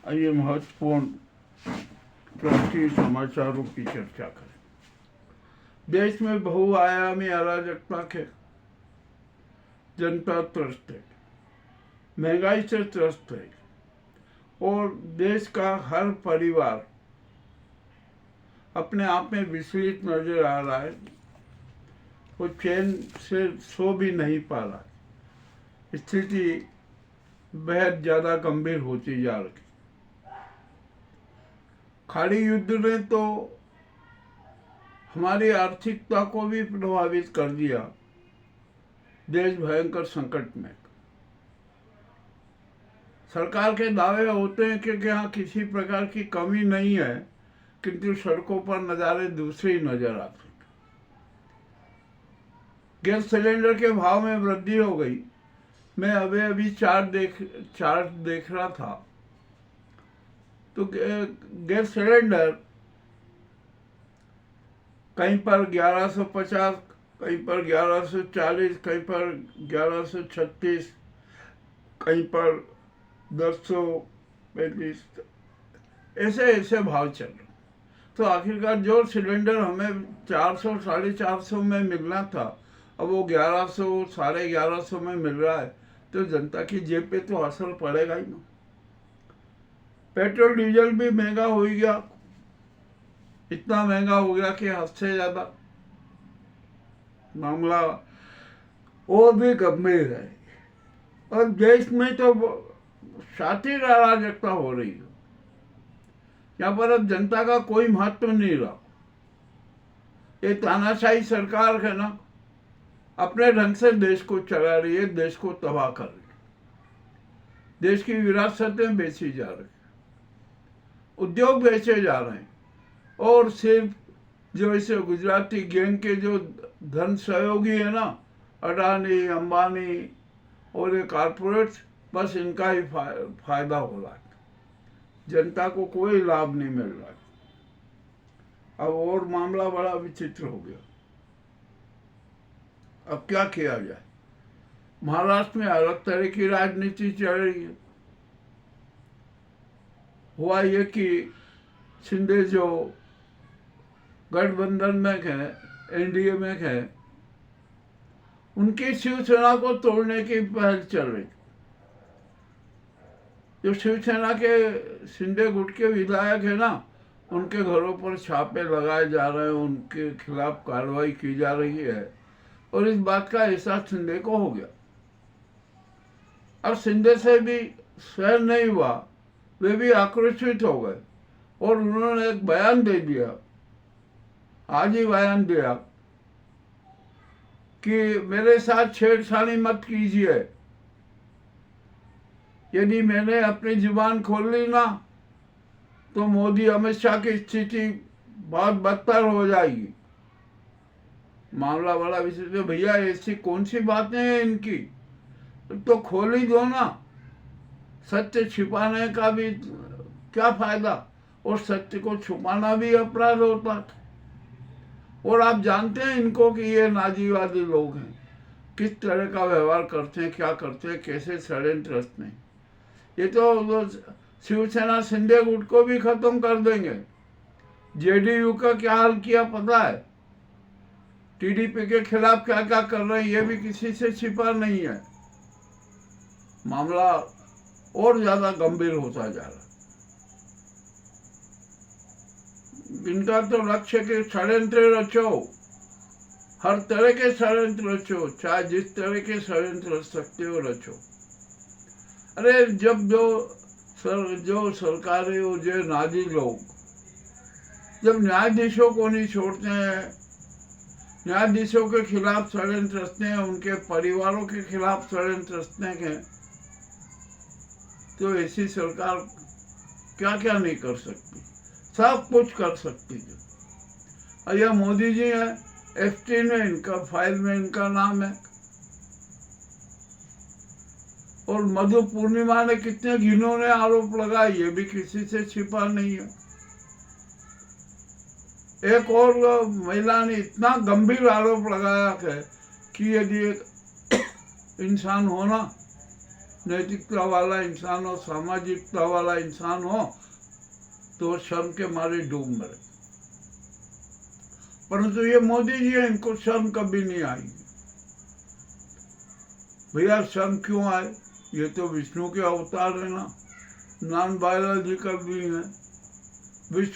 आइए महत्वपूर्ण राष्ट्रीय समाचारों की चर्चा करें। देश में बहुआयामी अराजकता के जनता त्रस्त है, महंगाई से त्रस्त है और देश का हर परिवार अपने आप में विचलित नजर आ रहा है। वो चैन से सो भी नहीं पा रहा। स्थिति बेहद ज़्यादा गंभीर होती जा रही। खाड़ी युद्ध ने तो हमारी आर्थिकता को भी प्रभावित कर दिया। देश भयंकर संकट में। सरकार के दावे होते हैं कि यहाँ किसी प्रकार की कमी नहीं है, किंतु सड़कों पर नज़ारे दूसरे ही नजर आते। गैस सिलेंडर के भाव में वृद्धि हो गई। मैं अभी चार्ट देख रहा था तो गैस सिलेंडर कहीं पर 1150, कहीं पर 1140, कहीं पर 1136, कहीं पर 1035, ऐसे ऐसे भाव चल रहे। तो आखिरकार जो सिलेंडर हमें 400 450 में मिलना था, अब वो 1100 1150 में मिल रहा है। तो जनता की जेब पे तो असर पड़ेगा ही ना। पेट्रोल डीजल भी महंगा हो गया, इतना महंगा हो गया कि हद से ज्यादा। मामला और भी गंभीर है और देश में तो शातिर अराजकता हो रही है। यहाँ पर अब जनता का कोई महत्व नहीं रहा। ये तानाशाही सरकार है ना, अपने ढंग से देश को चला रही है, देश को तबाह कर रही है। देश की विरासतें बेची जा रही, उद्योग बेचे जा रहे हैं और सिर्फ जो इसे गुजराती गैंग के जो धन सहयोगी है ना, अडानी, अंबानी और ये कारपोरेट्स, बस इनका ही फायदा हो रहा है। जनता को कोई लाभ नहीं मिल रहा है। अब और मामला बड़ा विचित्र हो गया। अब क्या किया जाए? महाराष्ट्र में अलग तरह की राजनीति चल रही है। हुआ ये कि शिंदे जो गठबंधन में है, एनडीए में है, उनकी शिवसेना को तोड़ने की पहल चल रही। जो शिवसेना के शिंदे गुट के विधायक है ना, उनके घरों पर छापे लगाए जा रहे हैं, उनके खिलाफ कार्रवाई की जा रही है और इस बात का एहसास शिंदे को हो गया। अब शिंदे से भी सहन नहीं हुआ, वे भी आक्रोशित हो गए और उन्होंने एक बयान दे दिया, आज ही बयान दिया कि मेरे साथ छेड़छाड़ी मत कीजिए। यदि मैंने अपनी जुबान खोल ली ना, तो मोदी अमित शाह की स्थिति बहुत बदतर हो जाएगी। मामला बड़ा विशेष है। भैया ऐसी कौन सी बातें हैं इनकी? तो खोल ही दो ना। सत्य छिपाने का भी क्या फायदा? और सत्य को छुपाना भी अपराध होता था। और आप जानते हैं इनको कि ये नाजीवादी लोग हैं, किस तरह का व्यवहार करते हैं, क्या करते हैं, कैसे षड्यंत्र रचते हैं। ये तो शिवसेना शिंदे गुट को भी खत्म कर देंगे। जेडीयू का क्या हाल किया पता है? टीडीपी के खिलाफ क्या क्या कर रहे हैं, ये भी किसी से छिपा नहीं है। मामला और ज्यादा गंभीर होता जा रहा है। इनका तो लक्ष्य के षड्यंत्र रचो, हर तरह के षड्यंत्र रचो, चाहे जिस तरह के षड्यंत्र रच सकते हो रचो। अरे जब जो सरकारें और जो नाजी लोग जब न्यायाधीशों को नहीं छोड़ते हैं, न्यायाधीशों के खिलाफ षड्यंत्र रचते हैं, उनके परिवारों के खिलाफ षड्यंत्र रचते हैं, तो ऐसी सरकार क्या क्या नहीं कर सकती? सब कुछ कर सकती है। और यह मोदी जी है, एफटीन में इनका फाइल में इनका नाम है। और मधु पूर्णिमा ने कितने घिनौने आरोप लगाए, ये भी किसी से छिपा नहीं है। एक और महिला ने इतना गंभीर आरोप लगाया है कि यदि एक इंसान होना नैतिकता वाला इंसान हो, सामाजिकता वाला इंसान हो, तो शर्म के मारे डूब मरे। परंतु ये मोदी जी है, इनको शर्म कभी नहीं आएगी। भैया शर्म क्यों आए? ये तो विष्णु के अवतार है ना, नॉन बायोलॉजिकल भी है। विष्णु